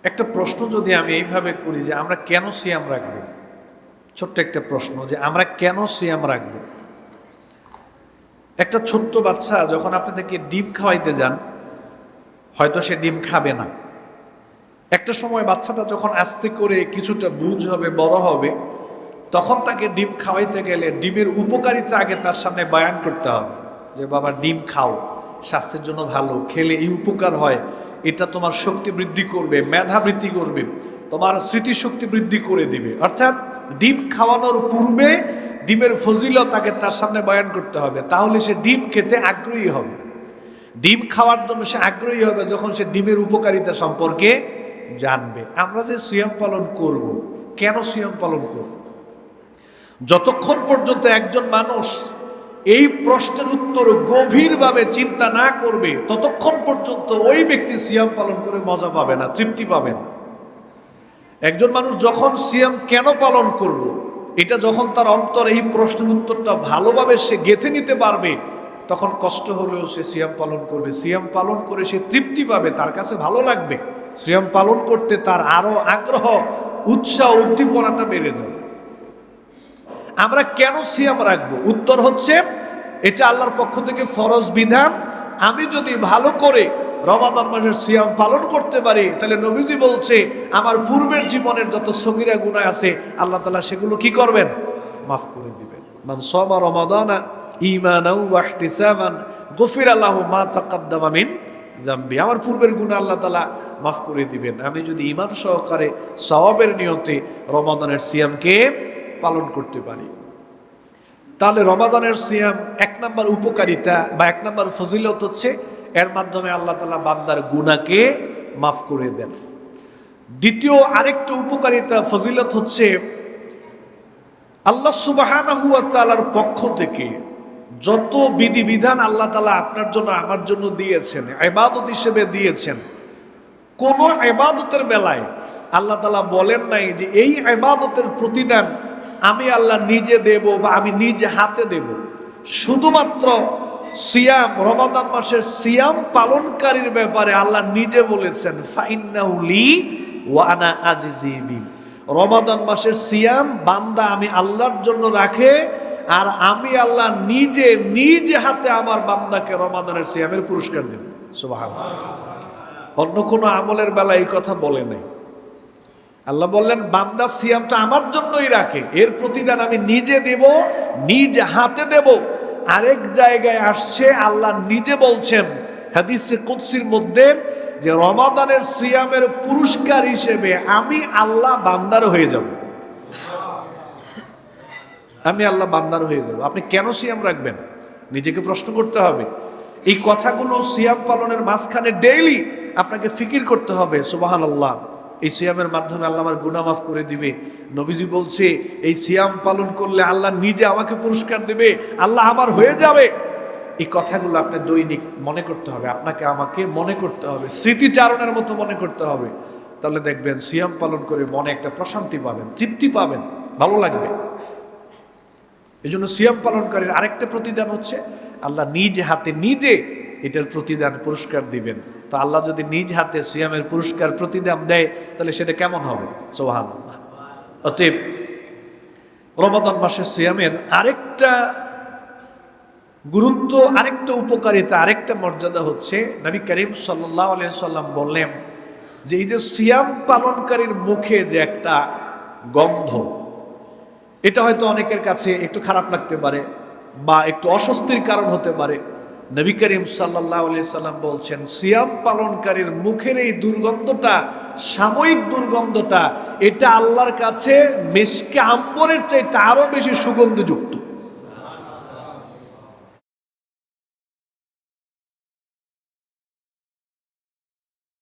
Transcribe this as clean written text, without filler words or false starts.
একটা প্রশ্ন যদি আমি এইভাবে করি যে আমরা কেন সিয়াম রাখবো, ছোট্ট একটা প্রশ্ন যে আমরা কেন সিয়াম রাখবো। একটা ছোট্ট বাচ্চা যখন আপনাদেরকে ডিম খাওয়াইতে যান, হয়তো সে ডিম খাবে না। একটা সময় বাচ্চাটা যখন আস্তে করে কিছুটা বুঝ হবে, বড় হবে, তখন তাকে ডিম খাওয়াইতে গেলে ডিমের উপকারিতা আগে তার সামনে বয়ান করতে হবে যে বাবা ডিম খাও, স্বাস্থ্যের জন্য ভালো, খেলে এই উপকার হয়, এটা তোমার শক্তি বৃদ্ধি করবে, মেধা বৃদ্ধি করবে, তোমার স্মৃতিশক্তি বৃদ্ধি করে দিবে। অর্থাৎ ডিম খাওয়ানোর পূর্বে ডিমের ফজিলত তাকে তার সামনে বয়ান করতে হবে, তাহলে সে ডিম খেতে আগ্রহী হবে। ডিম খাওয়ার জন্য সে আগ্রহী হবে যখন সে ডিমের উপকারিতা সম্পর্কে জানবে। আমরা যে সিয়াম পালন করব, কেন সিয়াম পালন করব? যতক্ষণ পর্যন্ত একজন মানুষ এই প্রশ্নের উত্তর গভীরভাবে চিন্তা না করবে, ততক্ষণ পর্যন্ত ওই ব্যক্তি সিয়াম পালন করে মজা পাবে না, তৃপ্তি পাবে না। একজন মানুষ যখন সিয়াম কেন পালন করব, এটা যখন তার অন্তর এই প্রশ্নের উত্তরটা ভালোভাবে সে গেঁথে নিতে পারবে, তখন কষ্ট হলেও সে সিয়াম পালন করবে। সিয়াম পালন করে সে তৃপ্তি পাবে, তার কাছে ভালো লাগবে। সিয়াম পালন করতে তার আরো আগ্রহ, উৎসাহ, উদ্দীপনাটা বেড়ে যাবে। আমরা কেন সিয়াম রাখবো? উত্তর হচ্ছে এটা আল্লাহর পক্ষ থেকে ফরজ বিধান। আমি যদি ভালো করে রমাদান মাসের সিয়াম পালন করতে পারি, তাহলে নবীজি বলছে আমার পূর্বের জীবনের যত সগীরা গুনাহ আছে আল্লাহ তাআলা সেগুলো কি করবেন? মাফ করে দিবেন। মান সামা রমাদানা ঈমানাও ওয়া ইহতিসাবান গুফিরা লাহু মা তাকাদ্দামা মিন যামবি। আমার পূর্বের গুনাহ আল্লাহ তাআলা মাফ করে দিবেন আমি যদি ঈমান সহকারে সওয়াবের নিয়তে রমাদানের সিয়ামকে পালন করতে পারি। তাহলে রমাদানের সিয়াম এক নম্বর উপকারিতা বা এক নম্বর ফজিলত হচ্ছে এর মাধ্যমে আল্লাহ তাআলা বান্দার গুনাহকে মাফ করে দেন। দ্বিতীয় আরেকটা উপকারিতা ফজিলত হচ্ছে আল্লাহ সুবহানাহু ওয়া তাআলার পক্ষ থেকে যত বিধিবিধান আল্লাহ তাআলা আপনার জন্য আমার জন্য দিয়েছেন, ইবাদত হিসেবে দিয়েছেন, কোন ইবাদতের বেলায় আল্লাহ তাআলা বলেন নাই যে এই ইবাদতের প্রতিদান আমি আল্লাহ নিজে দেব বা আমি নিজে হাতে দেব। শুধুমাত্র সিয়াম, রমাদান মাসের সিয়াম পালনকারীর ব্যাপারে আল্লাহ নিজে বলেছেন ফাইন্নাহু লি ওয়া আনা আজিজি বি। রমাদান মাসের সিয়াম বান্দা আমি আল্লাহর জন্য রাখে, আর আমি আল্লাহ নিজে নিজ হাতে আমার বান্দাকে রমাদানের সিয়ামের পুরস্কার দেব। সুবহানাল্লাহ। অন্য কোনো আমলের বেলা এই কথা বলে নাই। আল্লাহ বললেন বান্দা সিয়ামটা আমার জন্যই রাখে, এর প্রতিদান আমি নিজে দেব, নিজ হাতে দেব। আরেক জায়গায় আসছে আল্লাহ নিজে বলছেন হাদিসে কুদসির মধ্যে যে রমাদানের সিয়ামের পুরস্কার হিসেবে আমি আল্লাহ বান্দার হয়ে যাব। আমি আল্লাহ বান্দার হয়ে যাব। আপনি কেন সিয়াম রাখবেন নিজেকে প্রশ্ন করতে হবে। এই কথাগুলো সিয়াম পালনের মাঝখানে ডেইলি আপনাকে ফিকির করতে হবে। সুবহানাল্লাহ, এই সিয়ামের মাধ্যমে আল্লাহ আমার গুনাহ মাফ করে দিবে। নবীজি বলছে এই সিয়াম পালন করলে আল্লাহ নিজে আমাকে পুরস্কার দেবে, আল্লাহ আমার হয়ে যাবে। এই কথাগুলো আপনি দৈনিক মনে করতে হবে, আপনাকে আমাকে মনে করতে হবে, স্মৃতিচারণের মতো মনে করতে হবে। তাহলে দেখবেন সিয়াম পালন করে মনে একটা প্রশান্তি পাবেন, তৃপ্তি পাবেন, ভালো লাগবে। এই জন্য সিয়াম পালনকারীর আরেকটা প্রতিদান হচ্ছে আল্লাহ নিজ হাতে নিজে এটার প্রতিদান পুরস্কার দিবেন। তো আল্লাহ যদি নিজ হাতে সিয়ামের পুরস্কার প্রতিদান দেয় তাহলে সেটা কেমন হবে? সুবহানাল্লাহ। অতএব রমাদান মাসের সিয়ামের আরেকটা গুরুত্ব, আরেকটা উপকারিতা, আরেকটা মর্যাদা হচ্ছে নবী করিম সাল্লাল্লাহু আলাইহি সাল্লাম বললেন যে এই যে সিয়াম পালনকারীর মুখে যে একটা গন্ধ, এটা হয়তো অনেকের কাছে একটু খারাপ লাগতে পারে বা একটু অস্বস্তির কারণ হতে পারে। নবী করিম সাল্লাল্লাহু আলাইহি সাল্লাম বলছেন সিয়াম পালনকারীর মুখের এই দুর্গন্ধটা, সাময়িক দুর্গন্ধটা, এটা আল্লাহর কাছে মিশকে আম্বরের চাইতে আরো বেশি সুগন্ধযুক্ত।